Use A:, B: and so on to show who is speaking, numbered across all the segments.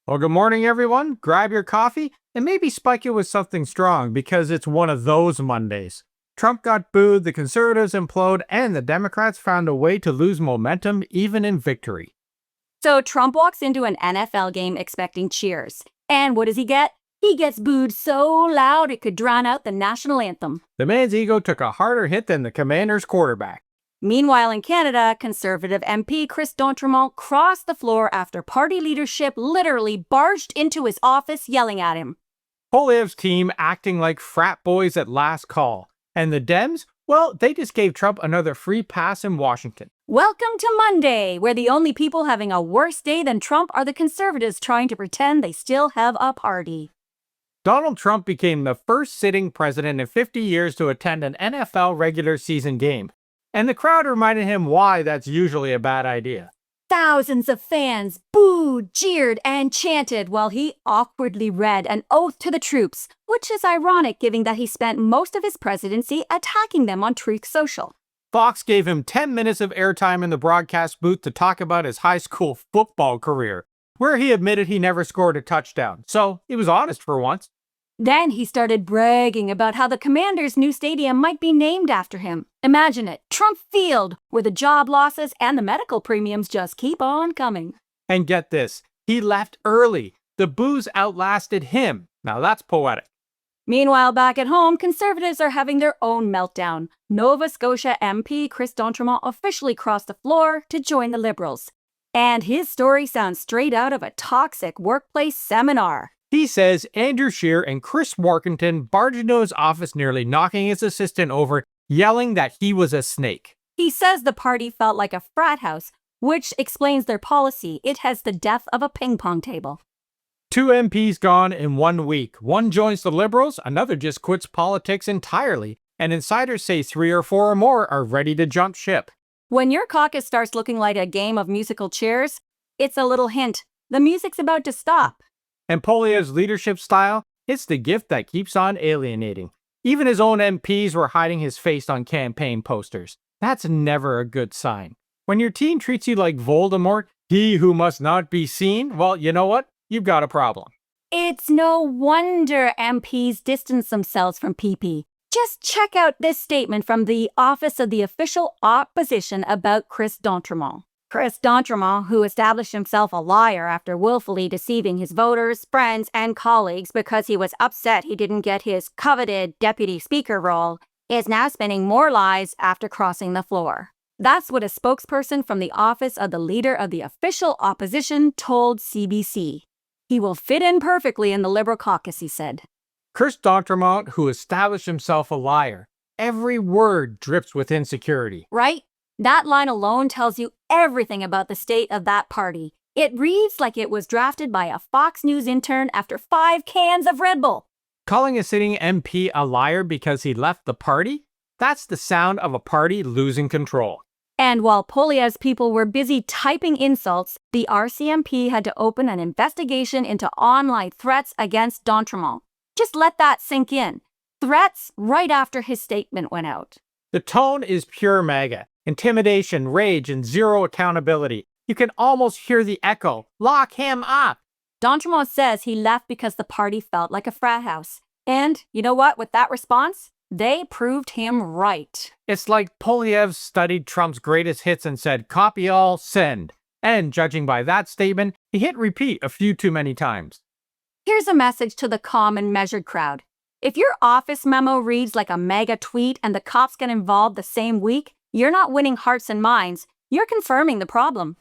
A: Well, good morning, everyone. Grab your coffee and maybe spike it with something strong because it's one of those Mondays. Trump got booed, the conservatives implode, and the Democrats found a way to lose momentum even in victory.
B: So Trump walks into an NFL game expecting cheers. And what does he get? He gets booed so loud it could drown out the national anthem.
A: The man's ego took a harder hit than the Commanders' quarterback.
B: Meanwhile, in Canada, Conservative MP Chris D'Entremont crossed the floor after party leadership literally barged into his office yelling at him.
A: Poilievre's team acting like frat boys at last call. And the Dems? Well, they just gave Trump another free pass in Washington.
B: Welcome to Monday, where the only people having a worse day than Trump are the conservatives trying to pretend they still have a party.
A: Donald Trump became the first sitting president in 50 years to attend an NFL regular season game. And the crowd reminded him why that's usually a bad idea.
B: Thousands of fans booed, jeered, and chanted while he awkwardly read an oath to the troops, which is ironic given that he spent most of his presidency attacking them on Truth Social.
A: Fox gave him 10 minutes of airtime in the broadcast booth to talk about his high school football career, where he admitted he never scored a touchdown, so he was honest for once.
B: Then he started bragging about how the Commanders' new stadium might be named after him. Imagine it, Trump Field, where the job losses and the medical premiums just keep on coming.
A: And get this, he left early. The boos outlasted him. Now that's poetic.
B: Meanwhile, back at home, conservatives are having their own meltdown. Nova Scotia MP Chris D'Entremont officially crossed the floor to join the Liberals. And his story sounds straight out of a toxic workplace seminar.
A: He says Andrew Scheer and Chris Warkentin barged into his office, nearly knocking his assistant over, yelling that he was a snake.
B: He says the party felt like a frat house, which explains their policy. It has the depth of a ping pong table.
A: 2 MPs gone in 1 week. One joins the Liberals, another just quits politics entirely, and insiders say 3 or 4 or more are ready to jump ship.
B: When your caucus starts looking like a game of musical chairs, it's a little hint. The music's about to stop.
A: And Poilievre's leadership style, it's the gift that keeps on alienating. Even his own MPs were hiding his face on campaign posters. That's never a good sign. When your team treats you like Voldemort, he who must not be seen, well, you know what? You've got a problem.
B: It's no wonder MPs distance themselves from PP. Just check out this statement from the Office of the Official Opposition about Chris D'Entremont. Chris D'Entremont, who established himself a liar after willfully deceiving his voters, friends, and colleagues because he was upset he didn't get his coveted deputy speaker role, is now spinning more lies after crossing the floor. That's what a spokesperson from the Office of the Leader of the Official Opposition told CBC. He will fit in perfectly in the Liberal caucus, he said.
A: Chris D'Entremont, who established himself a liar. Every word drips with insecurity.
B: Right? That line alone tells you everything about the state of that party. It reads like it was drafted by a Fox News intern after 5 cans of Red Bull.
A: Calling a sitting MP a liar because he left the party? That's the sound of a party losing control.
B: And while Poilievre's people were busy typing insults, the RCMP had to open an investigation into online threats against D'Entremont. Just let that sink in. Threats right after his statement went out.
A: The tone is pure MAGA. Intimidation, rage, and zero accountability. You can almost hear the echo. Lock him up!
B: D'Entremont says he left because the party felt like a frat house. And you know what? With that response, they proved him right.
A: It's like Poilievre studied Trump's greatest hits and said, copy all, send. And judging by that statement, he hit repeat a few too many times.
B: Here's a message to the calm and measured crowd. If your office memo reads like a MAGA tweet and the cops get involved the same week, you're not winning hearts and minds. You're confirming the problem.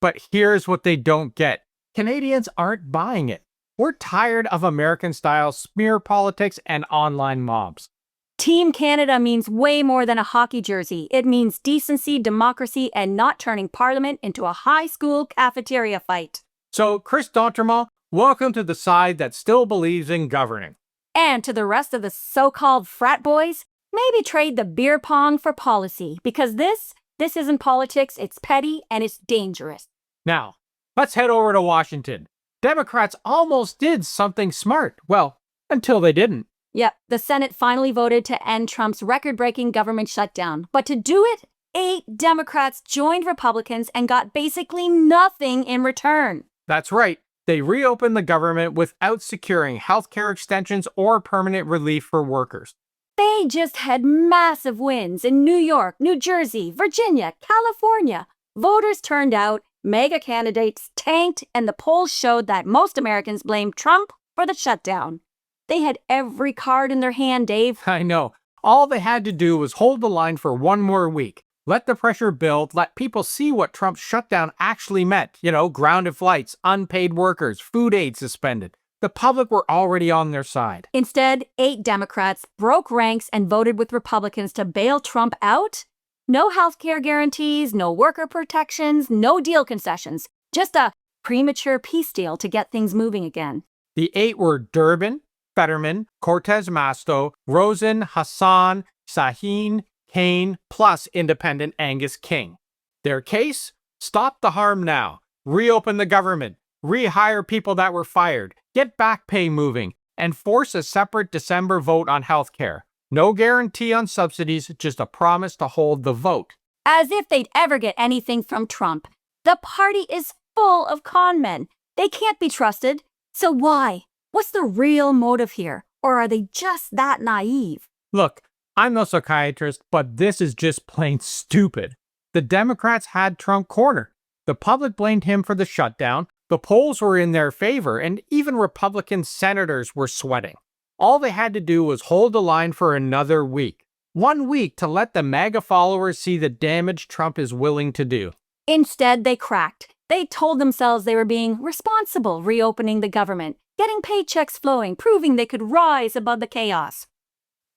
A: But here's what they don't get. Canadians aren't buying it. We're tired of American-style smear politics and online mobs.
B: Team Canada means way more than a hockey jersey. It means decency, democracy, and not turning Parliament into a high school cafeteria fight.
A: So, Chris D'Entremont, welcome to the side that still believes in governing.
B: And to the rest of the so-called frat boys, maybe trade the beer pong for policy, because this isn't politics, it's petty, and it's dangerous.
A: Now, let's head over to Washington. Democrats almost did something smart. Well, until they didn't.
B: Yep, the Senate finally voted to end Trump's record-breaking government shutdown. But to do it, 8 Democrats joined Republicans and got basically nothing in return.
A: That's right. They reopened the government without securing healthcare extensions or permanent relief for workers.
B: They just had massive wins in New York, New Jersey, Virginia, California. Voters turned out, MAGA candidates tanked, and the polls showed that most Americans blamed Trump for the shutdown. They had every card in their hand, Dave.
A: I know. All they had to do was hold the line for one more week. Let the pressure build, let people see what Trump's shutdown actually meant. Grounded flights, unpaid workers, food aid suspended. The public were already on their side.
B: Instead, 8 Democrats broke ranks and voted with Republicans to bail Trump out. No healthcare guarantees, no worker protections, no deal concessions. Just a premature peace deal to get things moving again.
A: The 8 were Durbin, Fetterman, Cortez Masto, Rosen, Hassan, Sahin, Kane, plus independent Angus King. Their case? Stop the harm now. Reopen the government. Rehire people that were fired. Get back pay moving. And force a separate December vote on healthcare. No guarantee on subsidies, just a promise to hold the vote.
B: As if they'd ever get anything from Trump. The party is full of con men. They can't be trusted. So why? What's the real motive here? Or are they just that naive?
A: Look, I'm no psychiatrist, but this is just plain stupid. The Democrats had Trump cornered. The public blamed him for the shutdown. The polls were in their favor, and even Republican senators were sweating. All they had to do was hold the line for another week. 1 week to let the MAGA followers see the damage Trump is willing to do.
B: Instead, they cracked. They told themselves they were being responsible, reopening the government, getting paychecks flowing, proving they could rise above the chaos.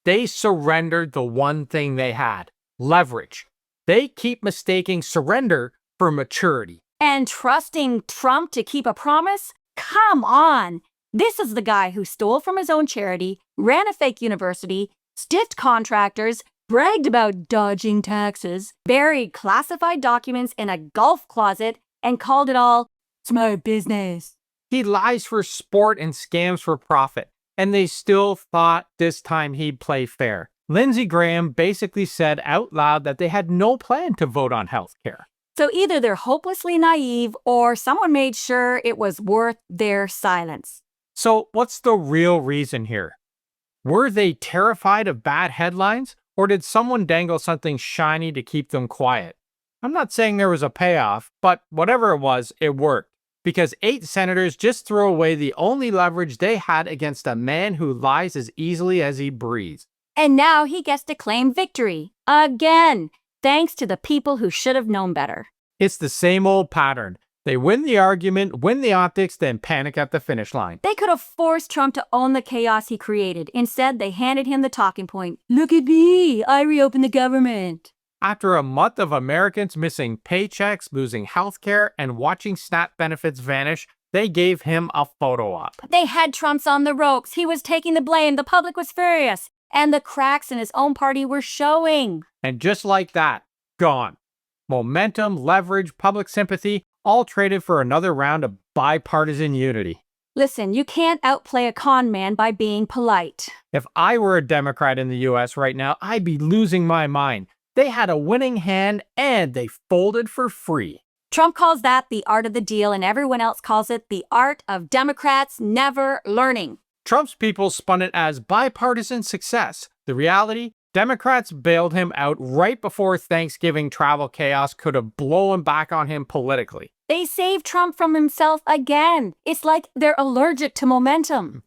A: They surrendered the one thing they had, leverage. They keep mistaking surrender for maturity.
B: And trusting Trump to keep a promise? Come on! This is the guy who stole from his own charity, ran a fake university, stiffed contractors, bragged about dodging taxes, buried classified documents in a golf closet, and called it all smart business.
A: He lies for sport and scams for profit, and they still thought this time he'd play fair. Lindsey Graham basically said out loud that they had no plan to vote on health care.
B: So either they're hopelessly naive or someone made sure it was worth their silence.
A: So what's the real reason here? Were they terrified of bad headlines, or did someone dangle something shiny to keep them quiet? I'm not saying there was a payoff, but whatever it was, it worked. Because 8 senators just threw away the only leverage they had against a man who lies as easily as he breathes.
B: And now he gets to claim victory. Again, thanks to the people who should have known better.
A: It's the same old pattern. They win the argument, win the optics, then panic at the finish line.
B: They could have forced Trump to own the chaos he created. Instead, they handed him the talking point. Look at me, I reopened the government.
A: After a month of Americans missing paychecks, losing health care, and watching SNAP benefits vanish, they gave him a photo op.
B: They had Trump's on the ropes. He was taking the blame. The public was furious. And the cracks in his own party were showing.
A: And just like that, gone. Momentum, leverage, public sympathy, all traded for another round of bipartisan unity.
B: Listen, you can't outplay a con man by being polite.
A: If I were a Democrat in the US right now, I'd be losing my mind. They had a winning hand and they folded for free.
B: Trump calls that the art of the deal, and everyone else calls it the art of Democrats never learning.
A: Trump's people spun it as bipartisan success. The reality? Democrats bailed him out right before Thanksgiving travel chaos could have blown back on him politically.
B: They saved Trump from himself again. It's like they're allergic to momentum.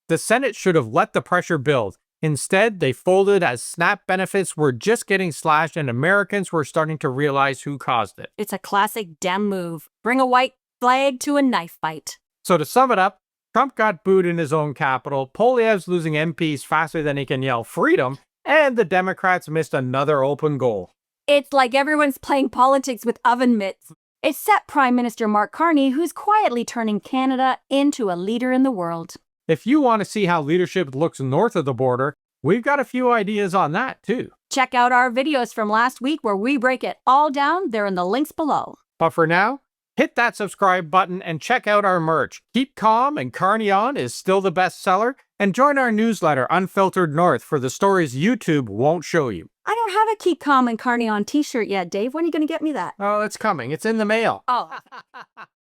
A: The Senate should have let the pressure build. Instead, they folded as SNAP benefits were just getting slashed and Americans were starting to realize who caused it.
B: It's a classic Dem move. Bring a white flag to a knife fight.
A: So to sum it up, Trump got booed in his own capital, Poilievre's losing MPs faster than he can yell freedom, and the Democrats missed another open goal.
B: It's like everyone's playing politics with oven mitts. Except Prime Minister Mark Carney, who's quietly turning Canada into a leader in the world.
A: If you want to see how leadership looks north of the border, we've got a few ideas on that too.
B: Check out our videos from last week where we break it all down. They're in the links below.
A: But for now, hit that subscribe button and check out our merch. Keep Calm and Carney On is still the best seller, and join our newsletter Unfiltered North for the stories YouTube won't show you.
B: I don't have a Keep Calm and Carney On t-shirt yet, Dave. When are you going to get me that?
A: Oh, it's coming. It's in the mail.
B: Oh.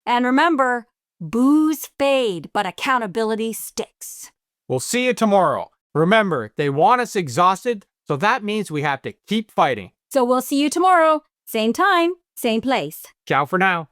B: And remember, Boos fade, but accountability sticks.
A: We'll see you tomorrow. Remember, they want us exhausted, so that means we have to keep fighting.
B: So we'll see you tomorrow. Same time, same place.
A: Ciao for now.